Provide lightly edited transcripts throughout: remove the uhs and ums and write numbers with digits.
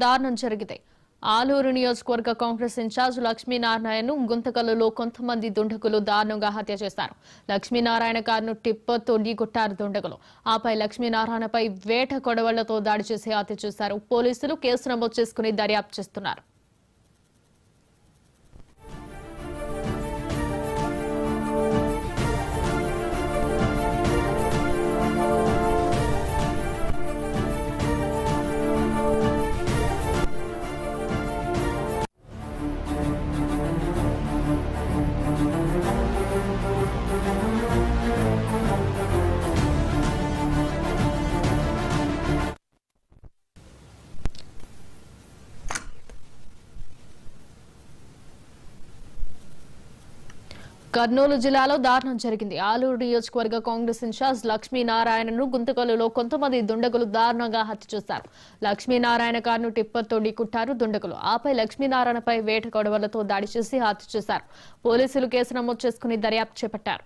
దారుణం జరిగింది. ఆలూరు నియోజకవర్గ కాంగ్రెస్ ఇన్ఛార్జ్ లక్ష్మీనారాయణను గుంతకల్లులో కొంతమంది దుండగులు దారుణంగా హత్య చేశారు. లక్ష్మీనారాయణ కారును టిప్పర్తో ఢీకొట్టారు దుండగులు. ఆపై లక్ష్మీనారాయణపై వేట కొడవళ్లతో దాడి చేసి హత్య చేశారు. పోలీసులు కేసు నమోదు చేసుకుని దర్యాప్తు చేస్తున్నారు. కర్నూలు జిల్లాలో దారుణం జరిగింది. ఆలూరు నియోజకవర్గ కాంగ్రెస్ ఇన్ఛార్జ్ లక్ష్మీనారాయణను గుంతకల్లులో కొంతమంది దుండగులు దారుణంగా హత్య చేశారు. లక్ష్మీనారాయణ కారును టిప్పర్తో ఢీకొట్టారు దుండగులు. ఆపై లక్ష్మీనారాయణపై వేట కొడవళ్లతో దాడి చేసి హత్య చేశారు. పోలీసులు కేసు నమోదు చేసుకుని దర్యాప్తు చేపట్టారు.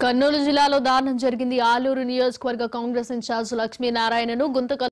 కర్నూలు జిల్లాలో దారుణం జరిగింది. ఆలూరు నియోజకవర్గ కాంగ్రెస్ ఇన్ఛార్జ్ లక్ష్మీనారాయణను గుంతకల్లు